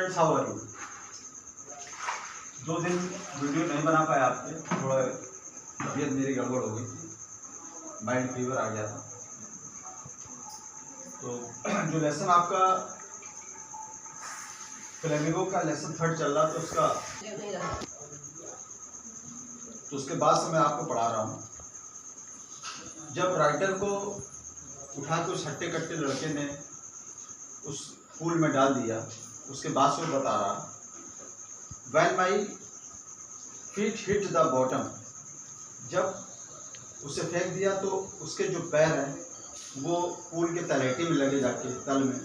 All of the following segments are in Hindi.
Friends, how are you. 2 दिन वीडियो नहीं बना पाया आपके, थोड़ा तबीयत मेरी गड़बड़ हो गई थी, माइल्ड फीवर आ गया था। तो जो लेसन आपका फ्लेमिंगो का लेसन 3 चल रहा था उसके बाद से मैं आपको पढ़ा रहा हूँ। जब राइटर को उठा के उस हट्टे कट्टे लड़के ने उस पूल में डाल दिया, उसके बाद से वो बता रहा, When my feet hit the bottom, जब उसे फेंक दिया तो उसके जो पैर हैं वो पूल के तलहटी में लगे जाके तल में।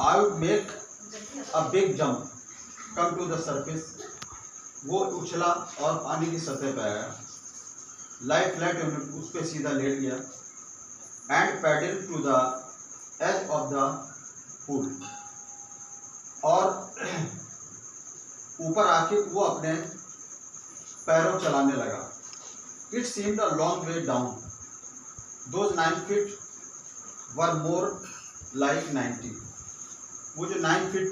I would make a big jump, come to the surface, वो उछला और पानी की सतह पर आया, lie flat उस पर सीधा लेट गया, and paddle to the edge of the pool, और ऊपर आके वो अपने पैरों चलाने लगा। It seemed a long way down. Those 9 feet were more like 90. वो जो 9 feet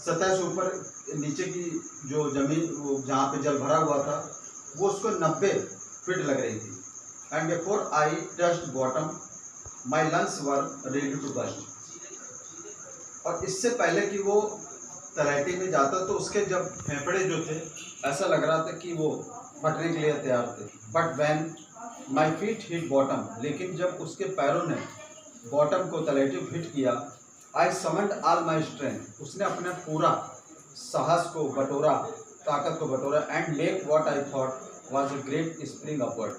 सतह से ऊपर नीचे की जो जमीन जहाँ पे जल भरा हुआ था वो उसको 90 फीट लग रही थी। And before I touched bottom, my lungs were ready to burst. और इससे पहले कि वो तलहटी में जाता तो उसके जब फेफड़े जो थे ऐसा लग रहा था कि वो फटने के लिए तैयार थे। But when my feet hit bottom, लेकिन जब उसके पैरों ने बॉटम को तलहटी को हिट किया, आई समन्ड ऑल माई स्ट्रेंथ, उसने अपने पूरा साहस को बटोरा, ताकत को बटोरा, and make what I thought was a great spring upward,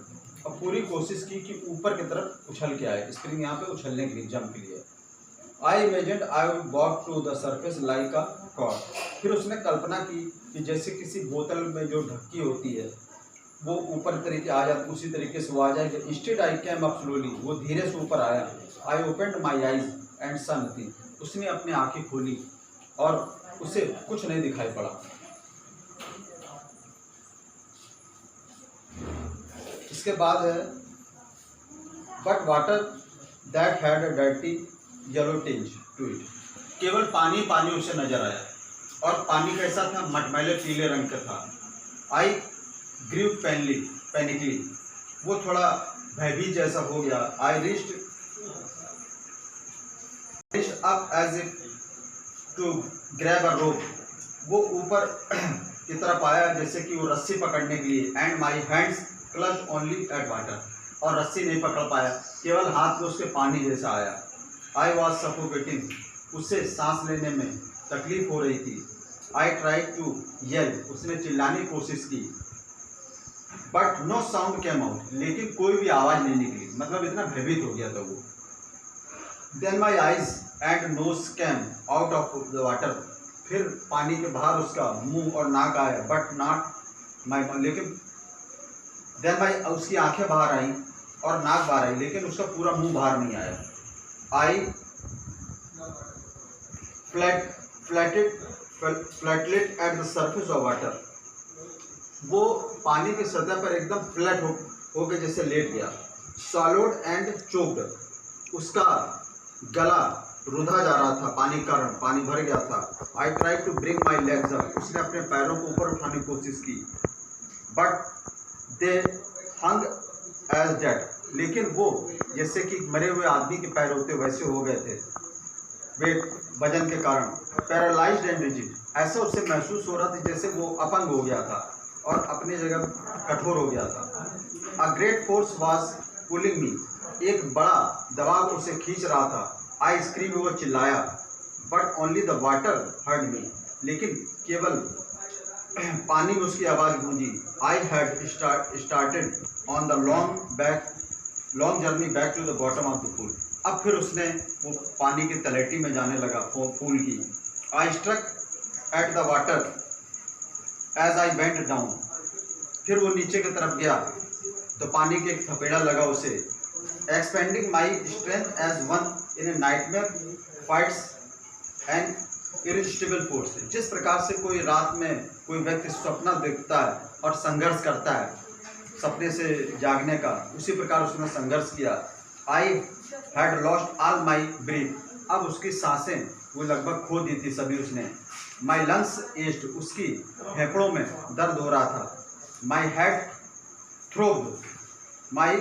और पूरी कोशिश की कि ऊपर की तरफ उछल के आए। स्प्रिंग यहाँ पे उछलने के लिए, जंप के लिए। I imagined I would walk to the surface like a cord, फिर उसने कल्पना की कि जैसे किसी बोतल में जो ढक्की होती है वो ऊपर तरीके आ जाती, उसी तरीके से वो आ जाएगा। Instead I came up slowly, वो धीरे से ऊपर आया। I opened my eyes and सा नथिंग, उसने अपनी आंखें खोली और उसे कुछ नहीं दिखाई पड़ा। इसके बाद है but water that had a dirty yellow tinge to it, केवल पानी पानी उसे नजर आया, और पानी कैसा था? मटमैले पीले रंग का था। आई ग्रीव पैनिकली, वो थोड़ा भयभीत जैसा हो गया। I reached up as if to grab a rope, वो ऊपर की तरफ आया जैसे कि वो रस्सी पकड़ने के लिए। And my hands clutch only at water, और रस्सी नहीं पकड़ पाया, केवल हाथ में उसके पानी जैसा आया। आई वॉज सफोकेटिंग, उससे सांस लेने में तकलीफ हो रही थी। आई ट्राई टू येल, उसने चिल्लाने की कोशिश की, but no sound came out, लेकिन कोई भी आवाज़ नहीं निकली, मतलब इतना भयभीत हो गया था वो। Then my eyes and nose came out of the water, फिर पानी के बाहर उसका मुंह और नाक आया, बट नॉट माई, लेकिन देन माई, उसकी आंखें बाहर आई और नाक बाहर आई, लेकिन उसका पूरा मुंह बाहर नहीं आया। I flailed at the surface of water, वो पानी की सतह पर एकदम फ्लैट हो के जैसे लेट गया। सॉलोड एंड चोक्ड, उसका गला रुधा जा रहा था पानी के कारण, पानी भर गया था। I try to bring my legs up, उसने अपने पैरों को ऊपर उठाने की कोशिश की, but they hung as dead, लेकिन वो जैसे कि मरे हुए आदमी के पैर होते वैसे हो गए थे वेट वजन के कारण। पैरालाइज्ड एंड रिजिड, ऐसा उससे महसूस हो रहा था जैसे वो अपंग हो गया था और अपनी जगह कठोर हो गया था। A great force was pulling me, एक बड़ा दबाव उसे खींच रहा था। आई स्क्रीम, वो चिल्लाया, but only the water heard me, लेकिन केवल पानी में उसकी आवाज़ गूंजी। I had started on the long journey back to the bottom of the pool, अब फिर उसने वो पानी की तलहटी में जाने लगा पूल की। I struck at the water as I went down, फिर वो नीचे की तरफ गया तो पानी के एक थपेड़ा लगा उसे। Expending my strength as one in a nightmare fights an irresistible force, जिस प्रकार से कोई रात में कोई व्यक्ति सपना देखता है और संघर्ष करता है सपने से जागने का, उसी प्रकार उसने संघर्ष किया। I had lost all my breath, अब उसकी सांसें वो लगभग खो दी थी सभी उसने। माई लंग्स एस्ट, उसकी फेफड़ों में दर्द हो रहा था। My head throbbed, my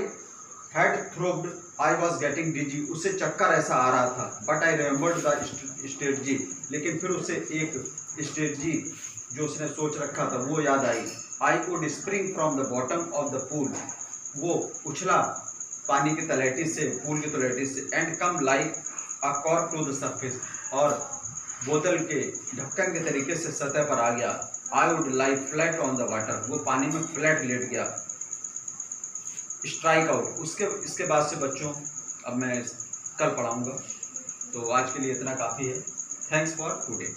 head throbbed, I was getting dizzy, उससे चक्कर ऐसा आ रहा था। But I remembered the strategy, लेकिन फिर उसे एक स्ट्रेटजी जो उसने सोच रखा था वो याद आई। I could spring from the bottom of the pool, वो उछला पानी की तलहटी से, पूल की तलहटी से। And come like a cork to the surface, और बोतल के ढक्कन के तरीके से सतह पर आ गया। I would lie flat on the water, वो पानी में फ्लैट लेट गया। स्ट्राइक आउट, इसके बाद से बच्चों अब मैं कल पढ़ाऊँगा, तो आज के लिए इतना काफ़ी है। Thanks for today.